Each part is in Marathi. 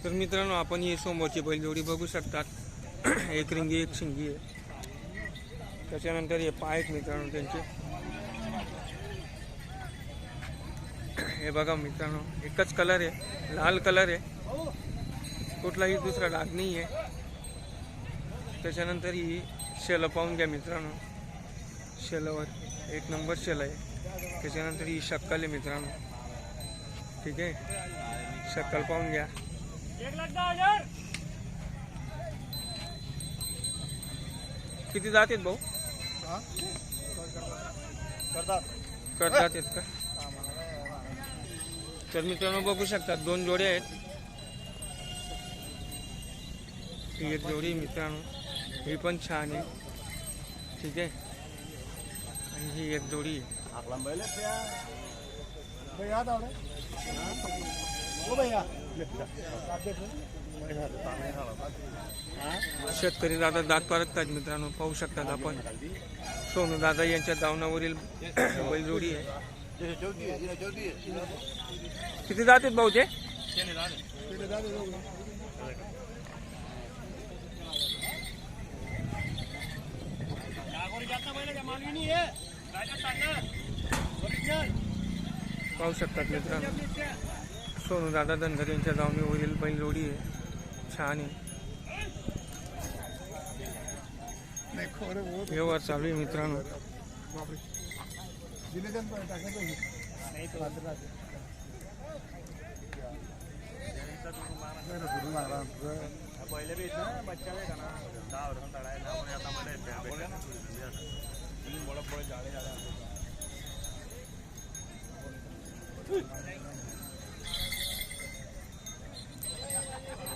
तर मित्रांनो आपण ही समोरची बैलजोडी बघू शकतात एक रिंगी एक शिंगी आहे। त्याच्यानंतर हे पाय आहेत मित्रांनो त्यांचे, हे बघा मित्रांनो एकच कलर आहे, लाल कलर आहे, कुठलाही दुसरा डाग नाही आहे। त्याच्यानंतर ही शेलं पाहून घ्या मित्रांनो, शेलावर एक नंबर शेला आहे। त्याच्यानंतर ही शक्कल आहे मित्रांनो, ठीक आहे, शक्कल पाहून घ्या। किती जात आहेत भाऊ? करतात आहेत का? तर मित्रांनो बघू शकतात दोन जोडे आहेत, ही एक जोडी मित्रांनो, ही पण छान आहे, ठीक आहे, आणि ही एक जोडी आहे। शेतकरी दादा दात पारखतात मित्रांनो, पाहू शकतात आपण सोनू दादा यांच्या दावणावरील बैलजोडी आहे। किती जात आहेत भाऊ ते? पाहू शकतात मित्रांनो सोनू दादा धनगर यांच्या दावणीवरील बैलजोडी आहे, छान आहे, व्यवहार चालू आहे मित्रांनो।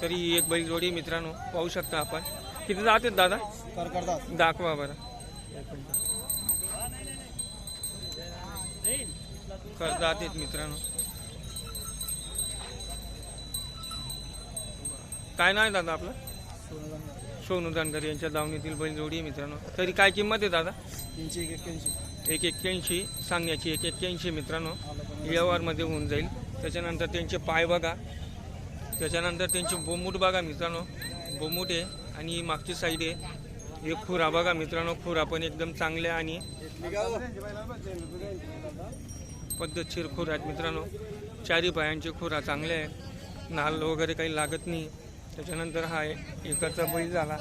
तरी एक बैलजोडी मित्रांनो पाहू शकता आपण। किती जात आहेत दादा? दाखवा बरं, करतात आहेत मित्रांनो। काय नाव आहे दादा आपलं? सोनू धनगर यांच्या दावणीतील बैलजोडी मित्रांनो। तरी काय किंमत आहे दादा? 181 सांगण्याची, 181 मित्रांनो, व्यवहारमध्ये होऊन जाईल। त्याच्यानंतर त्यांचे पाय बघा, त्याच्यानंतर त्यांचे बोमूट बघा मित्रांनो, बोमूट आहे आणि मागची साईड आहे। एक खुरा बघा मित्रांनो, खुरा पण एकदम चांगले आणि पद्धतशीर खुरा आहेत मित्रांनो, चारी पायांचे खुरा चांगले आहे, नाल वगैरे काही लागत नाही। त्याच्यानंतर हा एकाचा बैल झाला,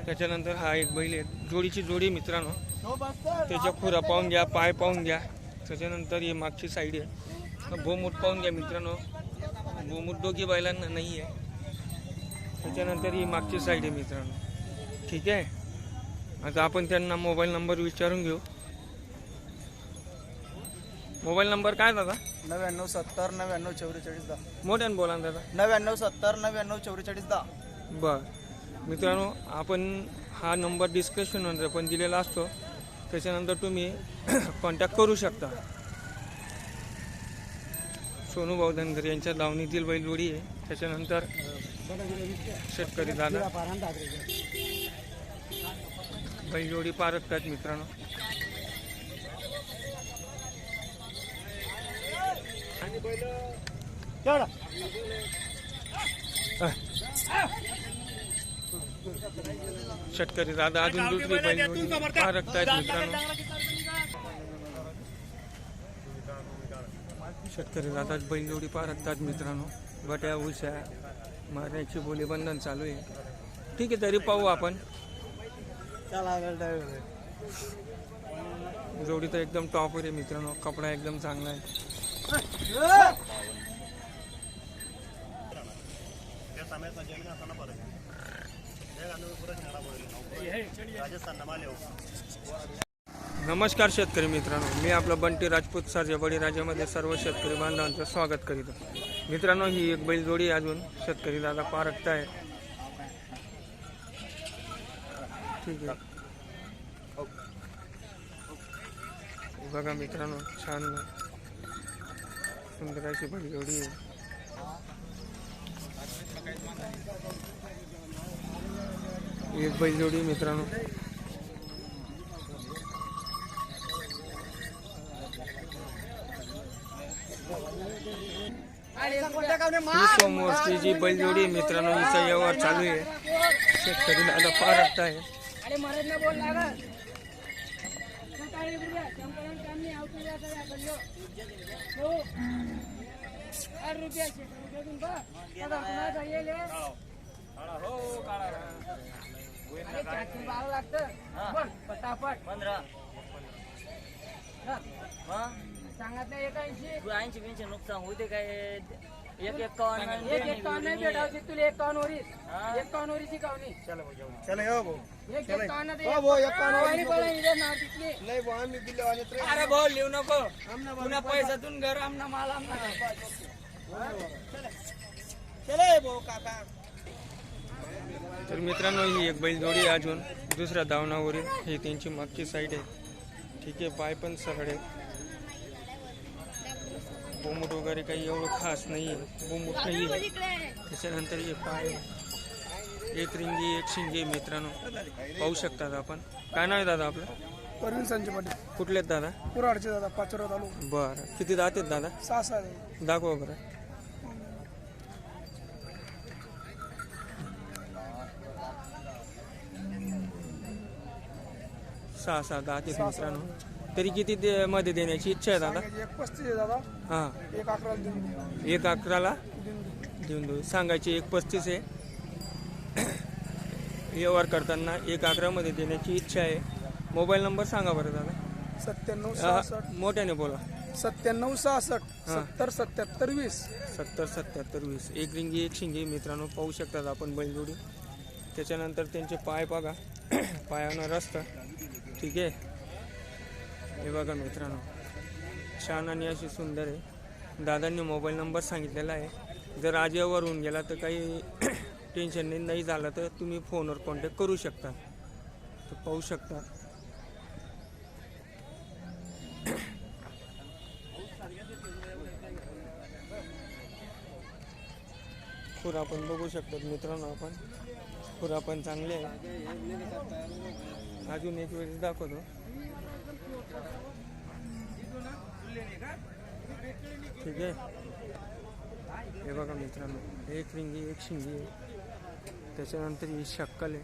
त्याच्यानंतर हा एक बैल आहे, जोडीची जोडी मित्रांनो, त्याच्या खुरा पाहून घ्या, पाय पाहून घ्या। त्याच्यानंतर ही मागची साईड आहे, बोमूट पाहून घ्या मित्रांनो, बोमूट दोघी बैलांना नाही आहे। त्याच्यानंतर ही मागची साईड आहे मित्रांनो, ठीक आहे। आता आपण त्यांना मोबाईल नंबर विचारून घेऊ। मोबाईल नंबर काय दादा? 99 70 99 44 10। मोठ्यानं बोला ना दादा। 99 70 99 44 10। बर मित्रांनो, आपण हा नंबर डिस्क्रिप्शनमध्ये पण दिलेला असतो, त्याच्यानंतर तुम्ही कॉन्टॅक्ट करू शकता। सोनू भाऊ धनगर यांच्या दावणीतील बैलजोडी आहे। त्याच्यानंतर शेतकरी दादा बैलजोडी पारखतात मित्रांनो। शेतकरी दादा अजून दुसरी बैलजोडी पारखतात मित्रांनो। शेतकरी दादा बैलजोडी पारखतात मित्रांनो, बट्या उशा मारण्याची बोली बंधन चालू आहे, ठीक आहे, तरी पाहू आपण। जोडी तर एकदम टॉप आहे मित्रांनो, कपडा एकदम चांगला आहे। नमस्कार शेतकरी मित्रांनो, मी आपला बंटी राजपूत सरजा बळीराजामध्ये सर्व शेतकरी बांधवांचं स्वागत करीतो मित्रांनो। ही एक बैलजोडी अजून शेतकरी दादा पारखताय, ठीक आहे, बघा मित्रांनो, छान सुंदर अशी बैलजोडी आहे। एक बैलजोडी मित्रांनो, ही समोरची जी बैलजोडी आहे मित्रांनो, हिचा व्यवहार चालू आहे. शेतकरी दादा पारखत आहे. सांगितलं 81 80 नुकसान होते काय 151 नाही भेटावची तुला 51 वरीस 51 वरीची कावणी चला येऊ भाऊ एक 51 दे हो भाऊ 51 वाली बोला इधर ना तिथली नाही भाऊ आम्ही दिले वाले तर अरे भाऊ लिहू नको पुन्हा पैशातून घर आमना माल आमना चला भाऊ काका. तर मित्रांनो, ही एक बैलजोडी आहे अजून दुसऱ्या धावनावरील. ही त्यांची मागची साईड आहे. ठीक आहे, पाय पण सरळ आहे. बोमुट वगैरे काही एवढं खास नाही आहे, बोमुट नाही आहे. त्याच्यानंतर हे पाय एक रिंगी एक शिंगी मित्रांनो पाहू शकतात आपण. काय नाव आहे दादा आपलं? परवीन संजय पाटील कुठले आहेत दादा? कुराडचे दादा पाचोरा तालुका. बरं, किती दात आहेत दादा? 6 दाखवा बरं. सहा दात आहेत मित्रांनो. तरी किती मध्ये देण्याची इच्छा आहे दादा? 135 आहे दादा. हां, 111 देऊन 111ला देऊन देऊ. सांगायची 135 आहे. व्यवहार करताना 111 मध्ये देण्याची इच्छा आहे. मोबाईल नंबर सांगा बरं दादा. 97 66 मोठ्याने बोला. 97 66 70 77 20. 70 77 20. एक रिंगी एक शिंगी मित्रांनो पाहू शकतात आपण बैलजोडी. त्याच्यानंतर त्यांचे पाय बघा, पायानं रस्ता. ठीक आहे, हे बघा मित्रांनो, छान आणि अशी सुंदर आहे. दादांनी मोबाईल नंबर सांगितलेला आहे. जर आज व्यवहार होऊन गेला तर काही टेन्शन नाही झालं तर तुम्ही फोनवर कॉन्टॅक्ट करू शकता. तर पाहू शकता. खुरा पण बघू शकतात मित्रांनो आपण. खुरा पण चांगले आहे. अजून एक वेळेस दाखवतो. ठीक आहे, हे बघा मित्रांनो, एक रिंगी एक शिंगी आहे. त्याच्यानंतर ही शक्कल आहे.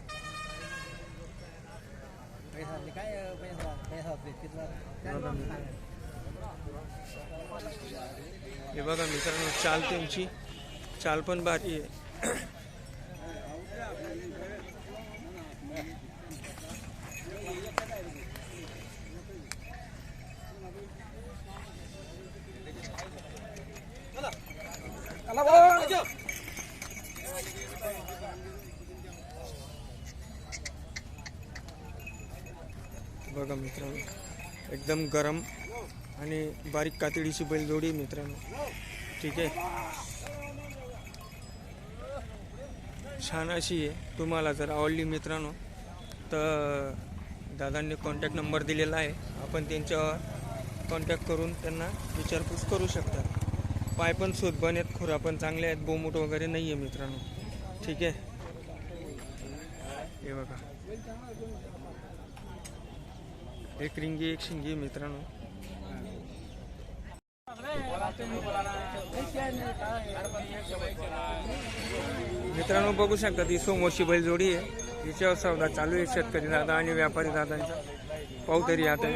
हे बघा मित्रांनो, चाल त्यांची चाल पण भारी आहे. बघा मित्रांनो, एकदम गरम आणि बारीक कातडीची बैलजोडी मित्रांनो. ठीक आहे, छान अशी आहे. तुम्हाला जर आवडली मित्रांनो तर दादांनी कॉन्टॅक्ट नंबर दिलेला आहे. आपण त्यांच्यावर कॉन्टॅक्ट करून त्यांना विचारपूस करू शकता. पाय पण सुदबन आहेत, खुरा पण चांगले आहेत, बोमुट वगैरे नाही आहे मित्रांनो. ठीक आहे, हे बघा, एक रिंगी एक शिंगी मित्रांनो. मित्रांनो बघू शकता, ती समोरची बैलजोडी आहे. हिच्यावर सौदा चालू आहे शेतकरी दादा आणि व्यापारी दादांचा. पाहू तरी आता.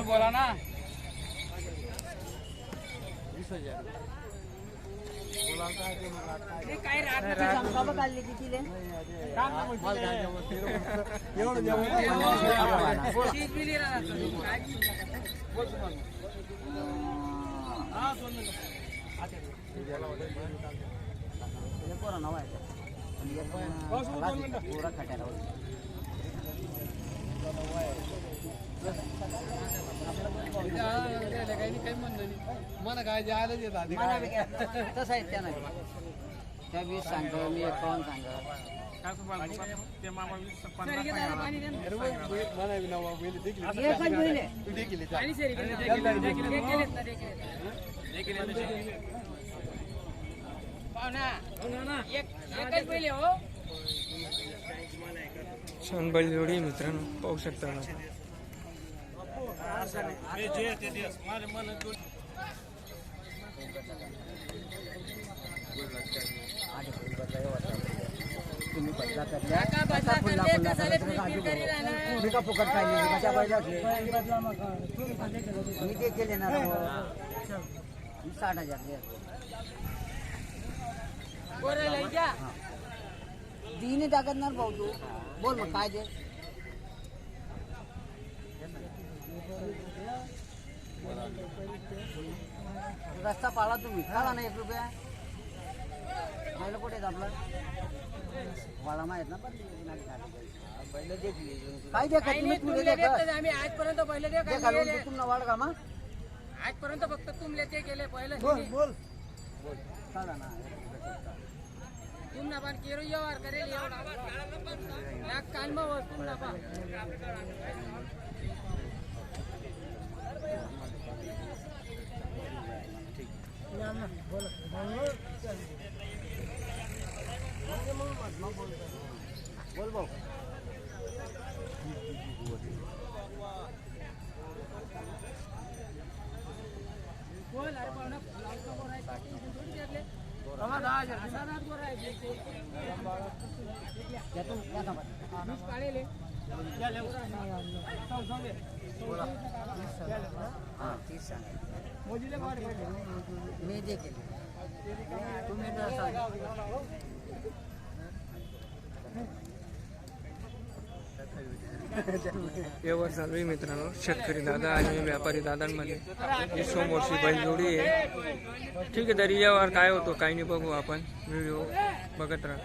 मला काय जायला येतात तसं आहे त्यानं त्या 20 सांगतो मी 51 सांगतो. छान बैलजोडी मित्रांनो पाहू शकता. तुम्ही बदला करल्या आता पुन्हा पुन्हा मी का फुकट खायली माझ्या बैलाचे मी ते केले ना 60,000 दीने टाकणार भाऊ तू बोल मग काय दे रस्ता पाळा तुम्ही काढा ना 1 रुपया पहिलं कुठे आहेत आपलं वाळा माहित ना काय देखा तुम्ही तुले देखा आम्ही आजपर्यंत पहिले ते काय देखा लोक तुम्हाला वाढ का मग आजपर्यंत फक्त तुमले ते केले पहिलं बोल काढा ना तुमना पण केरो व्यवहार करेल एवढा या कानमा वस्तू ना पा बोल भाऊ बोल अरे पाहुणा लावतो बोल आहे पाठी थोडी घेतले आम्हा 10,000 बोल आहे यातून या का वीस काढले हां 30 सांगा मोजीले वाढ मी जे केले तुम्ही जर व्यवहार चालू आहे मित्रांनो. शेतकरी दादा आणि व्यापारी दादांमध्ये ही समोरची बैलजोडी आहे. ठीक आहे, तरी व्यवहार काय होतो काही नाही बघू आपण. व्हिडिओ बघत राहा.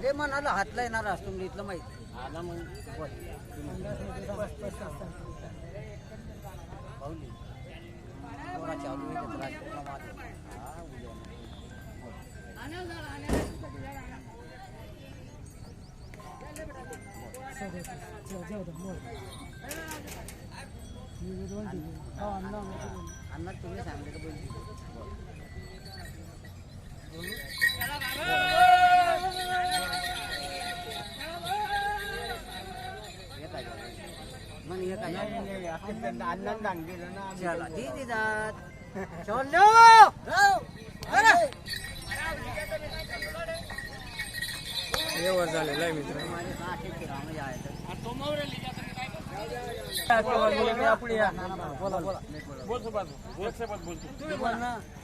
जे म्हणाला हातला येणार असतो मी इथलं माहिती आला मग पाहुली पोरा चालू आहे अण्णा तुम्ही सांगितलं बोल मग हे काय चला दीदी जात चलो व्यवहार झालेला आहे मित्रांनो.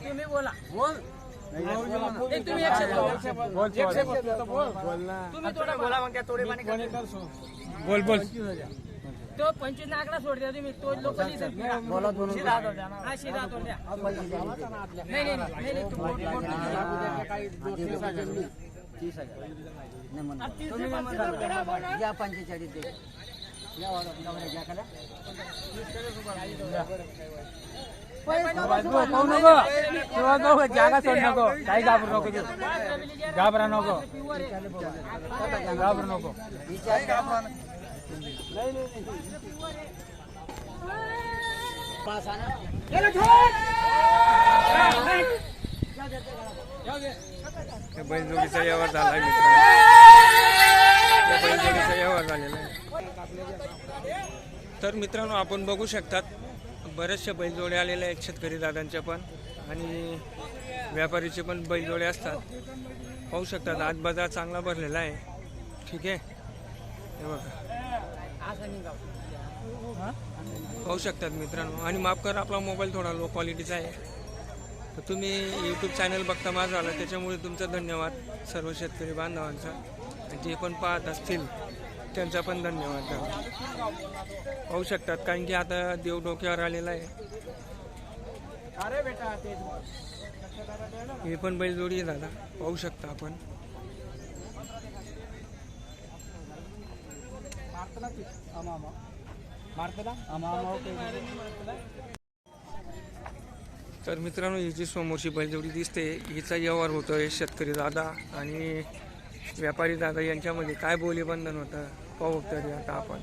तुम्ही बोला बोल तुम्ही एक तुम्ही थोडा बोला मग थोडे पाणी बोल बोल. तो 25 नागला सोड द्या तुम्ही तो लोक बोला दोन शिदा द्या हा शिदा द्या नाही नाही नाही तू 30,000 नाही म्हणा तुम्ही या 45 दे या वाला घ्या करा जागा सोड नको काही घाबरू नको घाबरा नको घाबरू नको बैलजोडीचा व्यवहार झाला आहे मित्रांनो. बैलजोडीचा व्यवहार झालेला आहे. तर मित्रांनो आपण बघू शकतात बऱ्याचशा बैलजोड्या आलेल्या आहेत शेतकरी दादांच्या पण आणि व्यापारीचे पण बैलजोडे असतात. पाहू शकतात आज बाजार चांगला भरलेला आहे. ठीक आहे, हे बघा पाहू शकतात मित्रांनो. आणि माफ करा आपला मोबाईल थोडा लो क्वालिटीचा आहे. तर तुम्ही यूट्यूब चॅनल बघता माझं आलं त्याच्यामुळे तुमचा धन्यवाद सर्व शेतकरी बांधवांचा. जे पण पाहत असतील त्यांचा पण धन्यवाद. पाहू शकतात कारण की आता देव डोक्यावर आलेला आहे. हे पण बैलजोडी आहे दादा, पाहू शकता आपण. तर मित्रांनो ही जी समोरची बैलजोडी दिसते हिचा व्यवहार होतोय शेतकरी दादा आणि व्यापारी दादा यांच्यामध्ये काय बोलीबंधन होतं पाहू तरी आता आपण.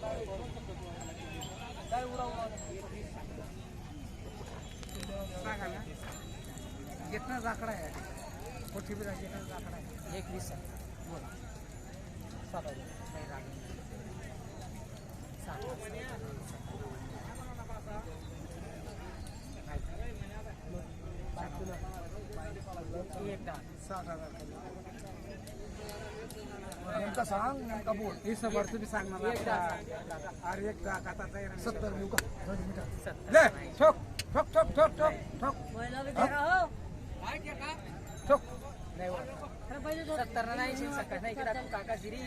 आकडा आहे 21 7 नेमका सांग नेमका बोल हे सबर तुम्ही सांगणार अरे एक 70 देऊ का ले ठोक ठोक ठोक ठोक ठोक ठोक ठोक 70 नाही 70 नाही इकडे काका गिरी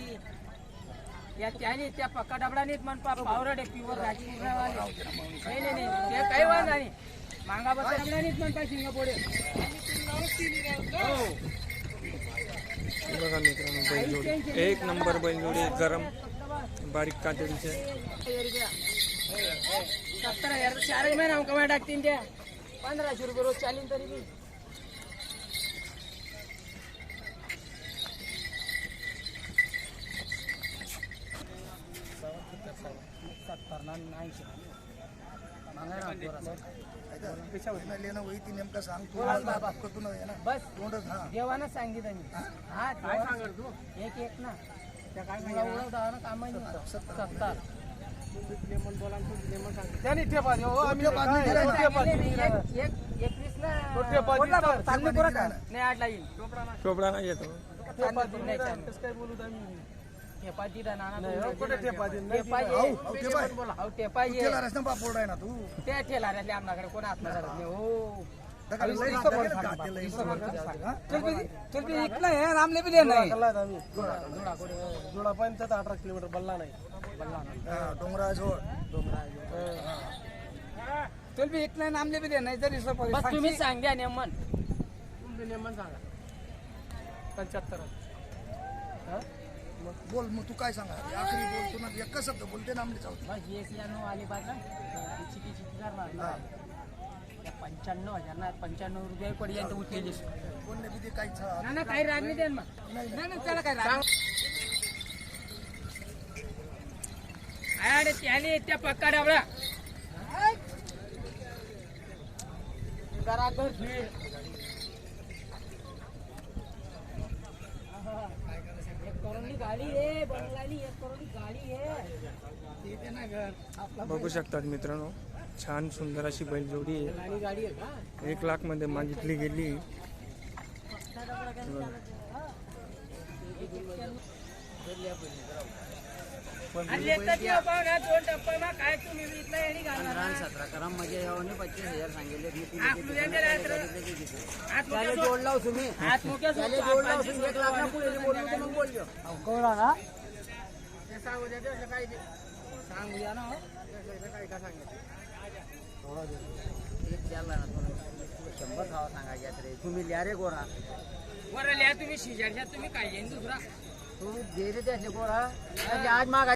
या त्याने त्या पक्का डबडा नाहीत मन पावरड आहे प्युअर राजपूरवाले नाही नाही नाही ते काही वाद नाही मांगा बस डबडा नाहीत मन पाय सिंगापोरे बघा मित्रांनो बैलजोडी एक नंबर बैलजोडी गरम बारीक कातडीचे 70,000 4 महिना कमाई टाकतील त्या 1500 रुपये रोज चालीन तरी बी नेमका सांग तू बस तोंडच हा देवानं सांगितलं मी हा काय सांगणार तू एक एक ना त्या काय ओळखता ना काम नाही 70 त्याने ठेपा देऊ आम्ही एक 21 ला नाही 8 ला येईल चोपडा नाही येतो काय बोलू ठेपा दिला नाना ठेपा देईन टेपा पापोड आहे ना तू त्या ठेलाऱ्यातले आमच्याकडे कोण आत्मा करत नाही हो रामले बी दे नाही जोडा 18 किलोमीटर बल्ला नाही डोंगरा जोड तुला बी इथलं नामले बी दे नाही जरी बस तुम्ही सांग द्या नेमन तुमचं नेमन सांगा 75 बोल मग तू काय सांगा आखरी बोल तू ना एक शब्द बोलते ना आमले चालतो बस येस या नो आली पाहिजे चिकी करणार 95,000 ना 95 रुपये पडी यांचं उठलेली बोलले किती काही ना ना काही राग नाही देन मग नाही चला काय राग अरे त्याने त्या पक्का डाबळा घराघर भीड एक करोडची गाडी आहे बंगलानी 1 करोडची गाडी आहे बघू शकतात मित्रांनो छान सुंदर अशी बैलजोडी आहे आणि गाडी आहे का 1 लाख मध्ये मागितली गेली आणि लेतात या पाहुणा 2 टप्पा मा काय तुम्ही इथला येणी घालणार 17 करा म्हणजे यावने 25,000 सांगितले आत मुलांच्या रात्र आत त्याला जोड लाव तुम्ही आत मुक्या त्याला जोड लाव तुम्ही 1 लाख पुढे बोललो तर मग बोललो कोणा ना ते सांगू द्या ते काय ते सांगू द्या ना हो काय का सांगितलं एक चालला ना 100 खावा सांगा घ्या रे तुम्ही लिया रे गोरा वर लिहा तुम्ही शेजारच्या तुम्ही काय येईन दुसरा तू दे रे त्याचे गोरा आज मागा